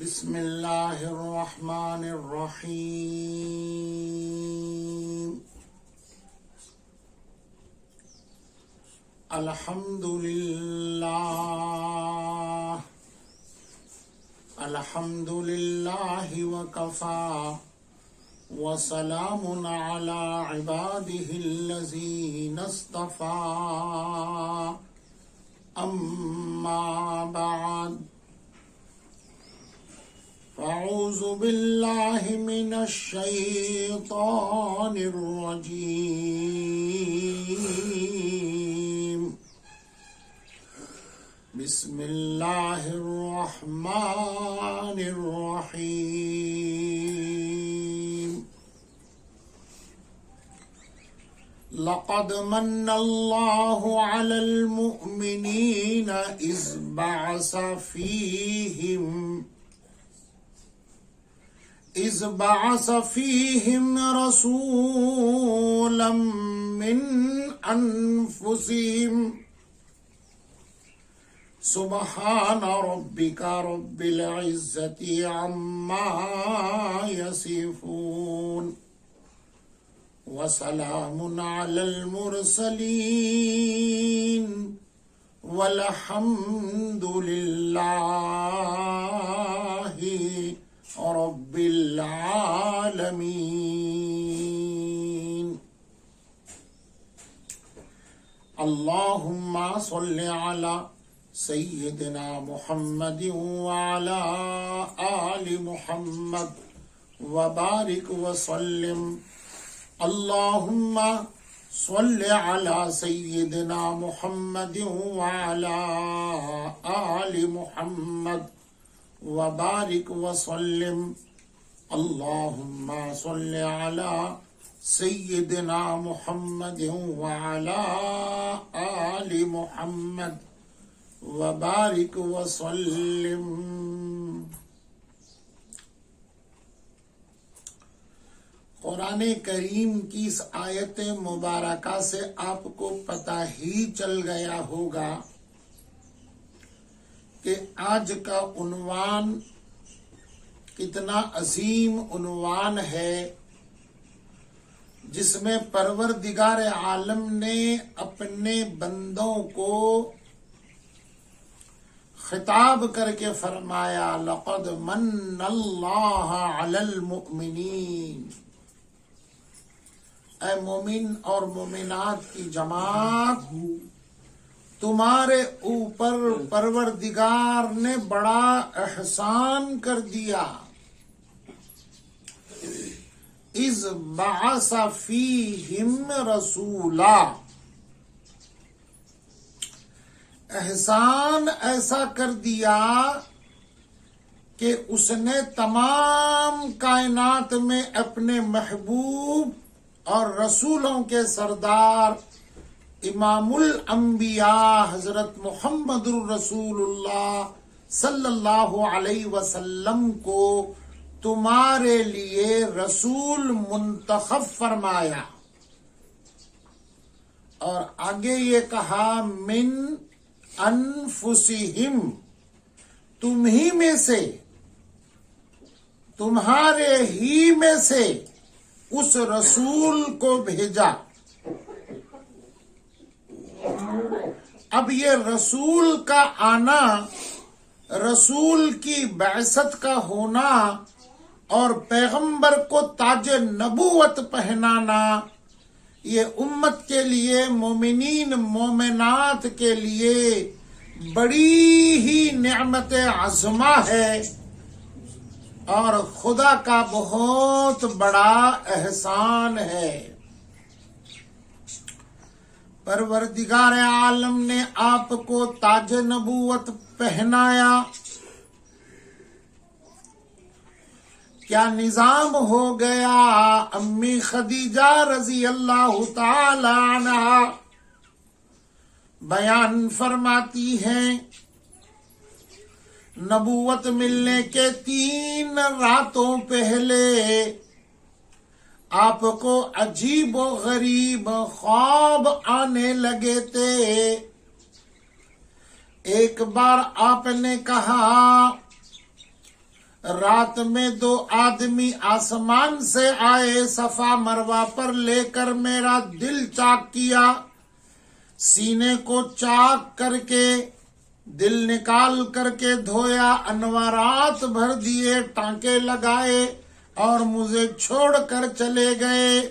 بسم اللہ الرحمن الرحیم الحمد للہ وکفى وسلام علی عباده الذین اصطفى اما بعد فاعوذ باللہ من الشیطان الرجیم بسم اللہ الرحمن الرحیم لقد من اللہ علی المؤمنین اذ بعث فیہم رسولا من انفسہم سبحان ربک رب العزت عما یصفون وسلام علی المرسلین والحمد للہ رب العالمین اللہم صل علی سیدنا محمد وعلی آل محمد وبارک وسلم اللہم صل علی سیدنا محمد وعلی آل محمد وبارک وسلم اللہم صل علی سیدنا محمد وعلی آل محمد وبارک وسلم۔ قرآن کریم کی اس آیت مبارکہ سے آپ کو پتہ ہی چل گیا ہوگا کہ آج کا عنوان کتنا عظیم عنوان ہے، جس میں پروردگار عالم نے اپنے بندوں کو خطاب کر کے فرمایا لقد من اللہ علی المؤمنین، اے مومن اور مومنات کی جماعت، تمہارے اوپر پروردگار نے بڑا احسان کر دیا۔ اذ بعث فیہم رسولا، احسان ایسا کر دیا کہ اس نے تمام کائنات میں اپنے محبوب اور رسولوں کے سردار امام الانبیاء حضرت محمد الرسول اللہ صلی اللہ علیہ وسلم کو تمہارے لیے رسول منتخب فرمایا، اور آگے یہ کہا من انفسہم، تمہی میں سے، تمہارے ہی میں سے اس رسول کو بھیجا۔ اب یہ رسول کا آنا، رسول کی بعثت کا ہونا اور پیغمبر کو تاج نبوت پہنانا، یہ امت کے لیے، مومنین مومنات کے لیے بڑی ہی نعمت عظمہ ہے اور خدا کا بہت بڑا احسان ہے۔ پروردگار عالم نے آپ کو تاج نبوت پہنایا۔ کیا نظام ہو گیا؟ امی خدیجہ رضی اللہ تعالی عنہا بیان فرماتی ہیں، نبوت ملنے کے 3 راتوں پہلے آپ کو عجیب و غریب خواب آنے لگے تھے۔ ایک بار آپ نے کہا رات میں 2 آدمی آسمان سے آئے، صفا مروہ پر لے کر میرا دل چاک کیا، سینے کو چاک کر کے دل نکال کر کے دھویا، انوارات بھر دیے، ٹانکے لگائے اور مجھے چھوڑ کر چلے گئے۔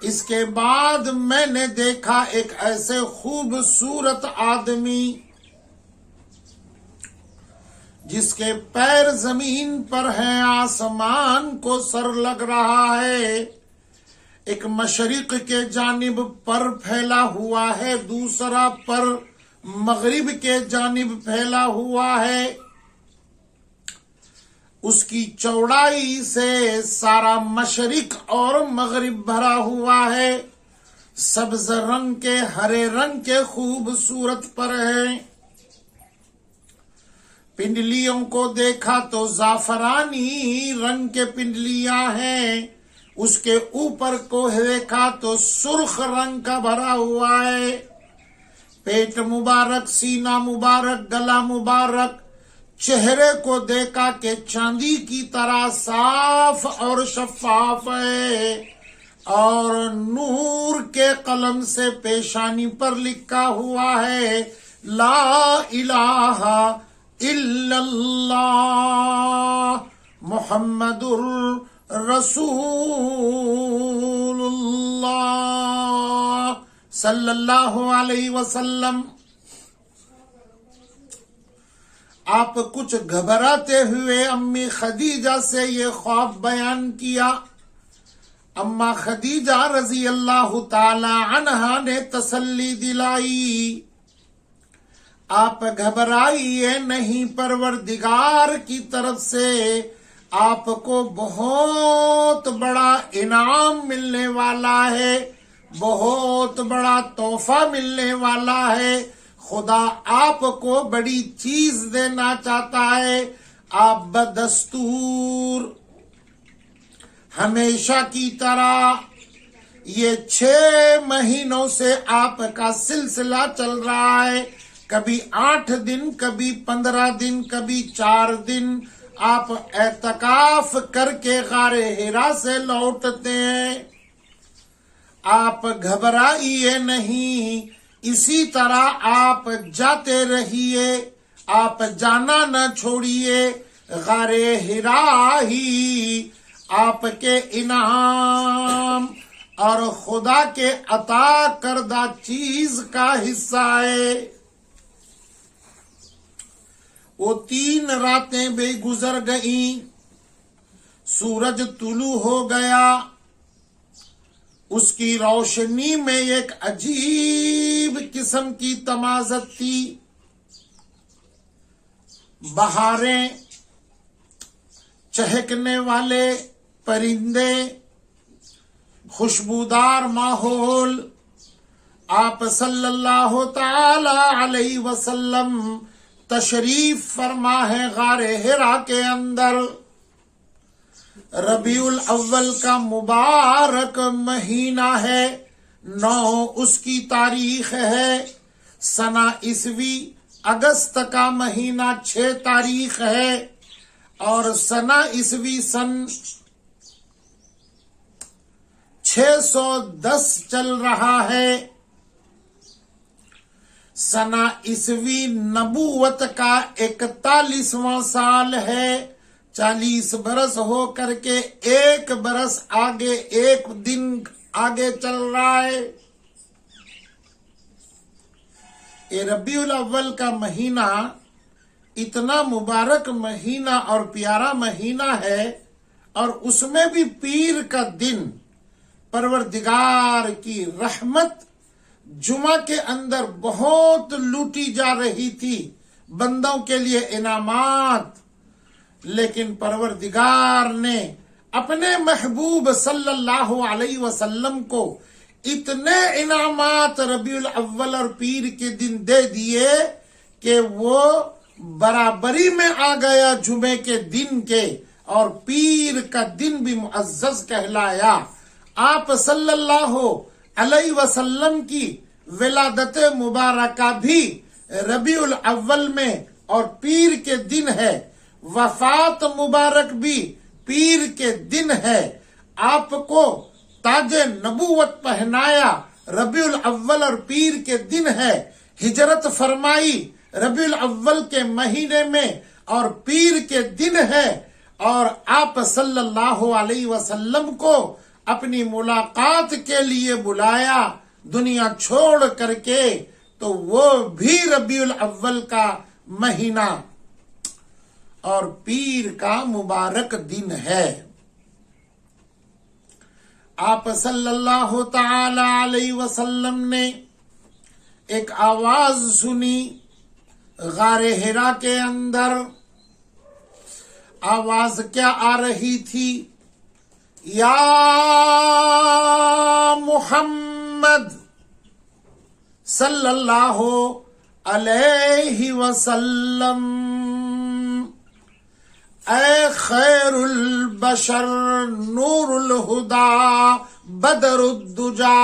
اس کے بعد میں نے دیکھا ایک ایسے خوبصورت آدمی جس کے پیر زمین پر ہیں، آسمان کو سر لگ رہا ہے، ایک مشرق کے جانب پر پھیلا ہوا ہے، دوسرا پر مغرب کے جانب پھیلا ہوا ہے، اس کی چوڑائی سے سارا مشرق اور مغرب بھرا ہوا ہے، سبز رنگ کے، ہرے رنگ کے خوبصورت پر ہیں۔ پنڈلیوں کو دیکھا تو زعفرانی رنگ کے پنڈلیاں ہیں، اس کے اوپر کو دیکھا تو سرخ رنگ کا بھرا ہوا ہے، پیٹ مبارک، سینہ مبارک، گلا مبارک، چہرے کو دیکھا کہ چاندی کی طرح صاف اور شفاف ہے، اور نور کے قلم سے پیشانی پر لکھا ہوا ہے لا الہ الا اللہ محمد رسول اللہ صلی اللہ علیہ وسلم۔ آپ کچھ گھبراتے ہوئے امی خدیجہ سے یہ خواب بیان کیا۔ اما خدیجہ رضی اللہ تعالی عنہا نے تسلی دلائی، آپ گھبرائیے نہیں، پروردگار کی طرف سے آپ کو بہت بڑا انعام ملنے والا ہے، بہت بڑا تحفہ ملنے والا ہے، خدا آپ کو بڑی چیز دینا چاہتا ہے۔ آپ بدستور ہمیشہ کی طرح یہ 6 مہینوں سے آپ کا سلسلہ چل رہا ہے، کبھی 8 دن، کبھی 15 دن، کبھی 4 دن آپ اعتکاف کر کے غار حرا سے لوٹتے ہیں۔ آپ گھبرائیے نہیں، اسی طرح آپ جاتے رہیے، آپ جانا نہ چھوڑیے، غار حرا ہی آپ کے انعام اور خدا کے عطا کردہ چیز کا حصہ ہے۔ وہ 3 راتیں بھی گزر گئیں، سورج طلوع ہو گیا، اس کی روشنی میں ایک عجیب قسم کی تمازت تھی، بہاریں، چہکنے والے پرندے، خوشبودار ماحول۔ آپ صلی اللہ تعالی علیہ وسلم تشریف فرما ہے غار حرا کے اندر۔ ربیع الاول کا مبارک مہینہ ہے، 9 اس کی تاریخ ہے، سنہ عیسوی اگست کا مہینہ 6 تاریخ ہے، اور سنہ عیسوی سن 610 چل رہا ہے۔ سنہ عیسوی نبوت کا 41واں سال ہے، 40 برس ہو کر کے 1 برس آگے، 1 دن آگے چل رہا ہے۔ یہ ربیع الاول کا مہینہ اتنا مبارک مہینہ اور پیارا مہینہ ہے، اور اس میں بھی پیر کا دن، پروردگار کی رحمت جمعہ کے اندر بہت لوٹی جا رہی تھی، بندوں کے لیے انعامات، لیکن پروردگار نے اپنے محبوب صلی اللہ علیہ وسلم کو اتنے انعامات ربیع الاول اور پیر کے دن دے دیے کہ وہ برابری میں آ گیا جمعے کے دن کے، اور پیر کا دن بھی معزز کہلایا۔ آپ صلی اللہ علیہ وسلم کی ولادت مبارکہ بھی ربیع الاول میں اور پیر کے دن ہے، وفات مبارک بھی پیر کے دن ہے، آپ کو تاج نبوت پہنایا ربیع الاول اور پیر کے دن ہے، ہجرت فرمائی ربیع الاول کے مہینے میں اور پیر کے دن ہے، اور آپ صلی اللہ علیہ وسلم کو اپنی ملاقات کے لیے بلایا دنیا چھوڑ کر کے، تو وہ بھی ربیع الاول کا مہینہ اور پیر کا مبارک دن ہے۔ آپ صلی اللہ تعالی علیہ وسلم نے ایک آواز سنی غار حرا کے اندر۔ آواز کیا آ رہی تھی؟ یا محمد صلی اللہ علیہ وسلم، اے خیر البشر، نور الہدا، بدر الدجا،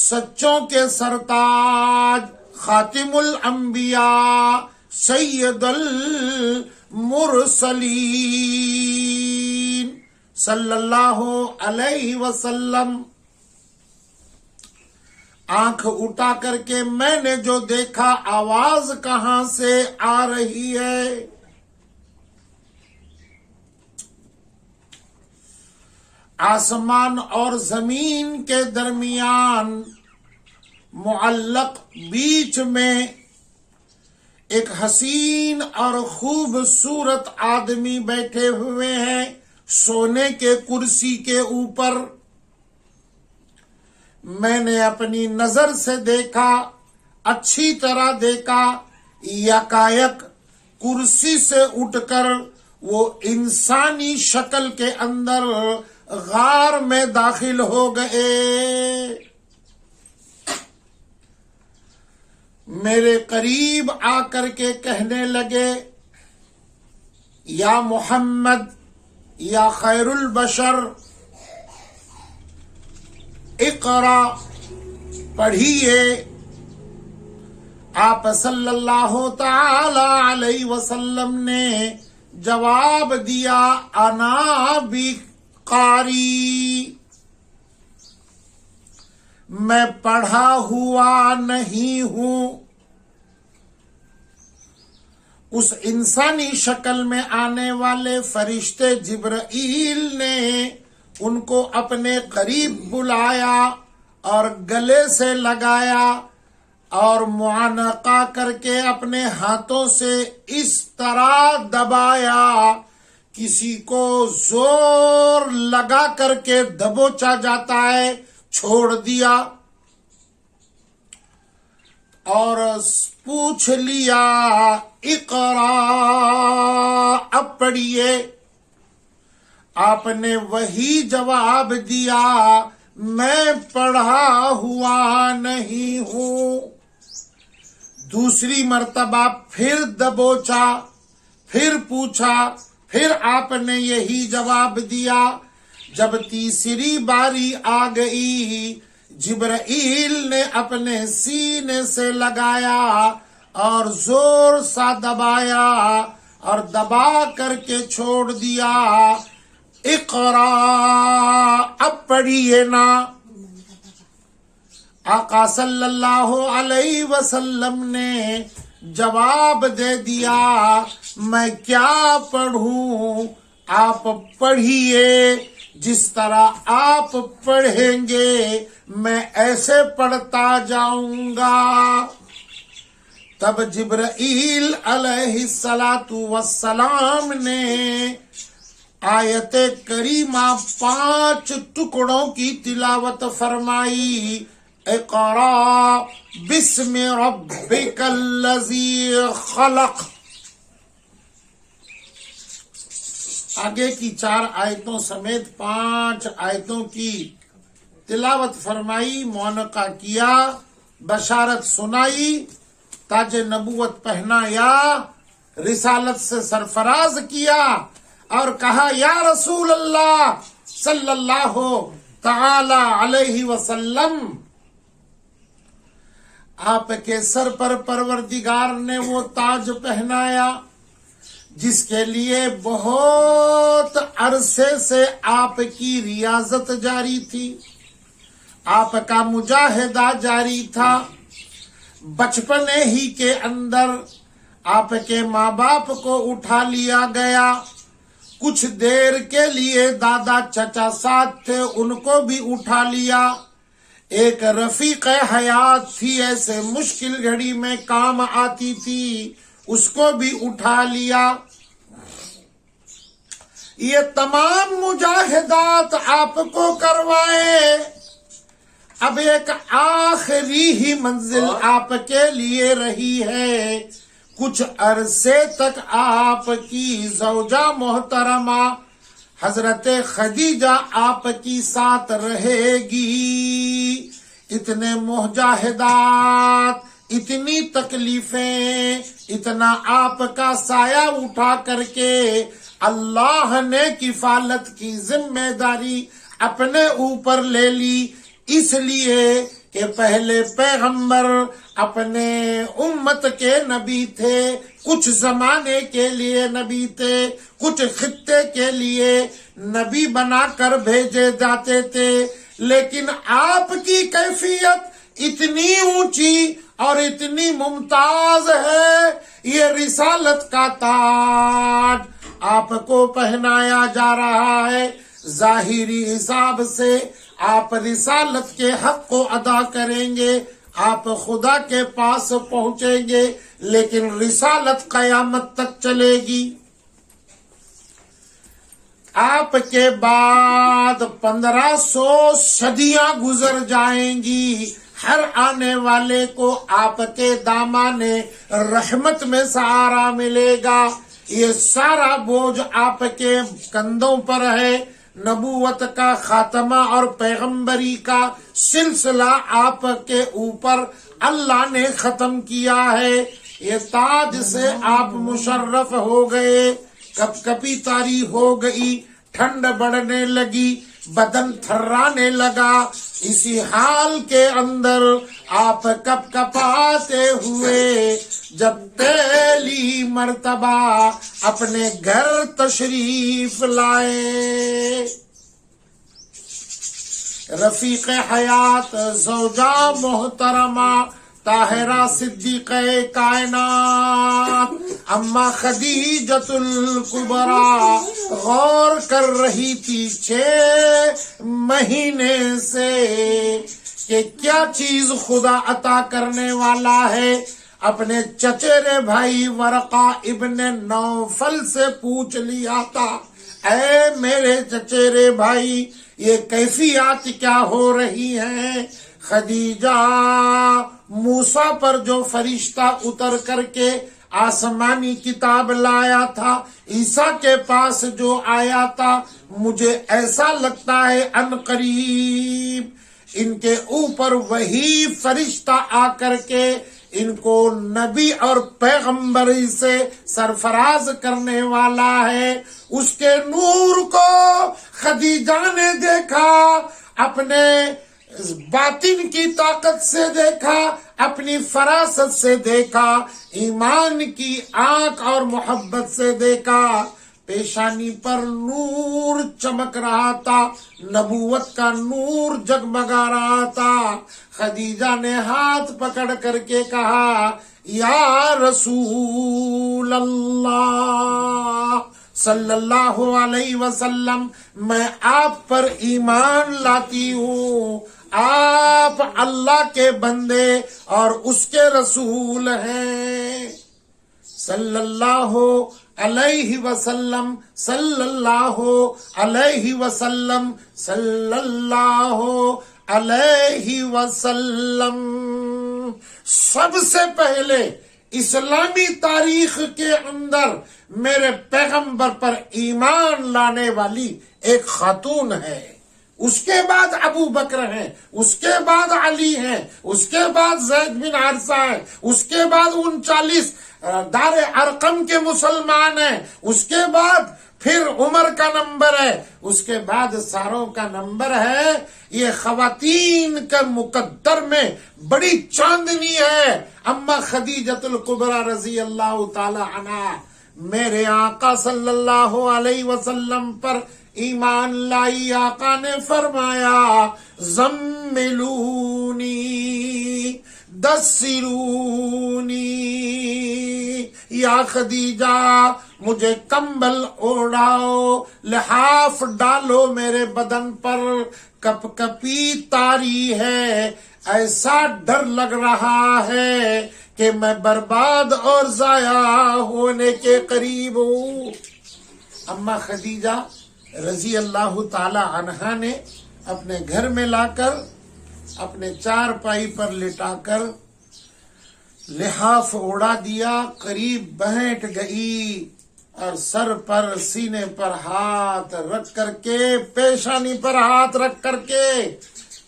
سچوں کے سرتاج، خاتم الانبیاء، سید المرسلین، صلی اللہ علیہ وسلم۔ آنکھ اٹھا کر کے میں نے جو دیکھا، آواز کہاں سے آ رہی ہے؟ آسمان اور زمین کے درمیان معلق بیچ میں ایک حسین اور خوبصورت آدمی بیٹھے ہوئے ہیں سونے کے کرسی کے اوپر۔ میں نے اپنی نظر سے دیکھا، اچھی طرح دیکھا، یکایک کرسی سے اٹھ کر وہ انسانی شکل کے اندر غار میں داخل ہو گئے۔ میرے قریب آ کر کے کہنے لگے، یا محمد، یا خیر البشر، اقرا، پڑھیے۔ آپ صلی اللہ تعالی علیہ وسلم نے جواب دیا، انا بھی قاری، میں پڑھا ہوا نہیں ہوں۔ اس انسانی شکل میں آنے والے فرشتے جبرائیل نے ان کو اپنے قریب بلایا اور گلے سے لگایا اور معانقہ کر کے اپنے ہاتھوں سے اس طرح دبایا، کسی کو زور لگا کر کے دبوچا جاتا ہے، چھوڑ دیا اور پوچھ لیا، اقرا، اب پڑھیے۔ آپ نے وہی جواب دیا، میں پڑھا ہوا نہیں ہوں۔ دوسری مرتبہ پھر دبوچا، پھر پوچھا، پھر آپ نے یہی جواب دیا۔ جب تیسری باری آ گئی، جبرائیل نے اپنے سینے سے لگایا اور زور سا دبایا اور دبا کر کے چھوڑ دیا، اقرا، اب پڑھیے نا۔ آقا صلی اللہ علیہ وسلم نے جواب دے دیا، میں کیا پڑھوں، آپ پڑھیے، جس طرح آپ پڑھیں گے میں ایسے پڑھتا جاؤں گا۔ تب جبرائیل علیہ السلام نے آیت کریمہ 5 ٹکڑوں کی تلاوت فرمائی، اقرا بسم ربک الذی خلق۔ آگے کی 4 آیتوں سمیت 5 آیتوں کی تلاوت فرمائی، معانقہ کیا، بشارت سنائی، تاج نبوت پہنایا، رسالت سے سرفراز کیا اور کہا، یا رسول اللہ صلی اللہ تعالی علیہ وسلم، آپ کے سر پر پروردگار نے وہ تاج پہنایا جس کے لیے بہت عرصے سے آپ کی ریاضت جاری تھی، آپ کا مجاہدہ جاری تھا۔ بچپنے ہی کے اندر آپ کے ماں باپ کو اٹھا لیا گیا، کچھ دیر کے لیے دادا چچا ساتھ تھے ان کو بھی اٹھا لیا، ایک رفیق حیات تھی ایسے مشکل گھڑی میں کام آتی تھی اس کو بھی اٹھا لیا۔ یہ تمام مجاہدات آپ کو کروائے، اب ایک آخری ہی منزل آپ کے لیے رہی ہے، کچھ عرصے تک آپ کی زوجہ محترمہ حضرت خدیجہ آپ کی ساتھ رہے گی۔ اتنے مجاہدات، اتنی تکلیفیں، اتنا آپ کا سایہ اٹھا کر کے اللہ نے کفالت کی ذمہ داری اپنے اوپر لے لی، اس لیے کہ پہلے پیغمبر اپنے امت کے نبی تھے، کچھ زمانے کے لیے نبی تھے، کچھ خطے کے لیے نبی بنا کر بھیجے جاتے تھے، لیکن آپ کی کیفیت اتنی اونچی اور اتنی ممتاز ہے، یہ رسالت کا تاج آپ کو پہنایا جا رہا ہے۔ ظاہری حساب سے آپ رسالت کے حق کو ادا کریں گے، آپ خدا کے پاس پہنچیں گے، لیکن رسالت قیامت تک چلے گی۔ آپ کے بعد 1500 صدیاں گزر جائیں گی، ہر آنے والے کو آپ کے دامن رحمت میں سہارا ملے گا، یہ سارا بوجھ آپ کے کندھوں پر ہے، نبوت کا خاتمہ اور پیغمبری کا سلسلہ آپ کے اوپر اللہ نے ختم کیا ہے، یہ تاج سے آپ مشرف ہو گئے۔ کپ کپی طاری ہو گئی، ٹھنڈ بڑھنے لگی، بدن تھرانے لگا، اسی حال کے اندر آپ کپ کپاتے ہوئے جب پہلی مرتبہ اپنے گھر تشریف لائے، رفیق حیات زوجہ محترمہ طاہرہ صدیقہ کائنات اما خدیجۃ الکبریٰ غور کر رہی تھی 6 مہینے سے کہ کیا چیز خدا عطا کرنے والا ہے۔ اپنے چچیرے بھائی ورقہ ابن نوفل سے پوچھ لیا تھا، اے میرے چچیرے بھائی یہ کیفیات کیا ہو رہی ہیں؟ خدیجہ موسیٰ پر جو فرشتہ اتر کر کے آسمانی کتاب لایا تھا، عیسیٰ کے پاس جو آیا تھا، مجھے ایسا لگتا ہے ان قریب ان کے اوپر وہی فرشتہ آ کر کے ان کو نبی اور پیغمبری سے سرفراز کرنے والا ہے۔ اس کے نور کو خدیجہ نے دیکھا، اپنے باطن کی طاقت سے دیکھا، اپنی فراست سے دیکھا، ایمان کی آنکھ اور محبت سے دیکھا، پیشانی پر نور چمک رہا تھا، نبوت کا نور جگمگا رہا تھا۔ خدیجہ نے ہاتھ پکڑ کر کے کہا، یا رسول اللہ صلی اللہ علیہ وسلم، میں آپ پر ایمان لاتی ہوں، آپ اللہ کے بندے اور اس کے رسول ہیں، صلی اللہ علیہ وسلم، صلی اللہ علیہ وسلم، صلی اللہ علیہ وسلم۔ سب سے پہلے اسلامی تاریخ کے اندر میرے پیغمبر پر ایمان لانے والی ایک خاتون ہے، اس کے بعد ابو بکر ہیں، اس کے بعد علی ہیں، اس کے بعد زید بن حارثہ ہیں، اس کے بعد 39 دار ارقم کے مسلمان ہیں، اس کے بعد پھر عمر کا نمبر ہے، اس کے بعد ساروں کا نمبر ہے۔ یہ خواتین کا مقدر میں بڑی چاندنی ہے۔ اما خدیجۃ الکبریٰ رضی اللہ تعالی عنہا میرے آقا صلی اللہ علیہ وسلم پر ایمان لائی۔ آقا نے فرمایا زملونی دسرونی، یا خدیجہ مجھے کمبل اوڑھاؤ، لحاف ڈالو میرے بدن پر، کپ کپی تاری ہے، ایسا ڈر لگ رہا ہے کہ میں برباد اور ضائع ہونے کے قریب ہوں۔ اما خدیجہ رضی اللہ تعالی عنہا نے اپنے گھر میں لا کر اپنے چارپائی پر لٹا کر لحاف اڑا دیا، قریب بیٹھ گئی اور سر پر سینے پر ہاتھ رکھ کر کے، پیشانی پر ہاتھ رکھ کر کے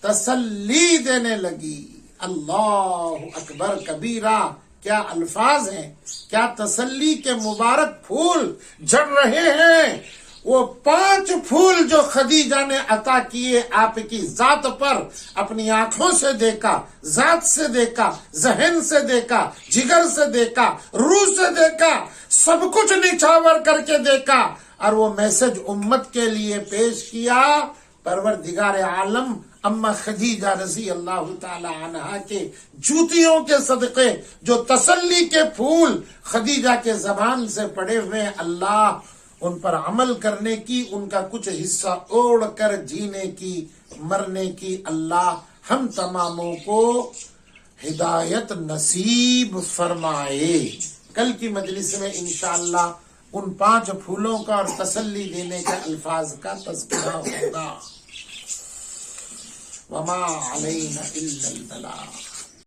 تسلی دینے لگی۔ اللہ اکبر کبیرہ، کیا الفاظ ہیں، کیا تسلی کے مبارک پھول جھڑ رہے ہیں۔ وہ 5 پھول جو خدیجہ نے عطا کیے آپ کی ذات پر، اپنی آنکھوں سے دیکھا، ذات سے دیکھا، ذہن سے دیکھا، جگر سے دیکھا، روح سے دیکھا، سب کچھ نچھاور کر کے دیکھا اور وہ میسج امت کے لیے پیش کیا۔ پروردگار عالم اما خدیجہ رضی اللہ تعالی عنہا کے جوتیوں کے صدقے جو تسلی کے پھول خدیجہ کے زبان سے پڑے ہوئے، اللہ ان پر عمل کرنے کی، ان کا کچھ حصہ اوڑھ کر جینے کی، مرنے کی اللہ ہم تماموں کو ہدایت نصیب فرمائے۔ کل کی مجلس میں انشاءاللہ ان 5 پھولوں کا اور تسلی دینے کے الفاظ کا تذکرہ ہوگا۔ وما علینا الا البلاغ۔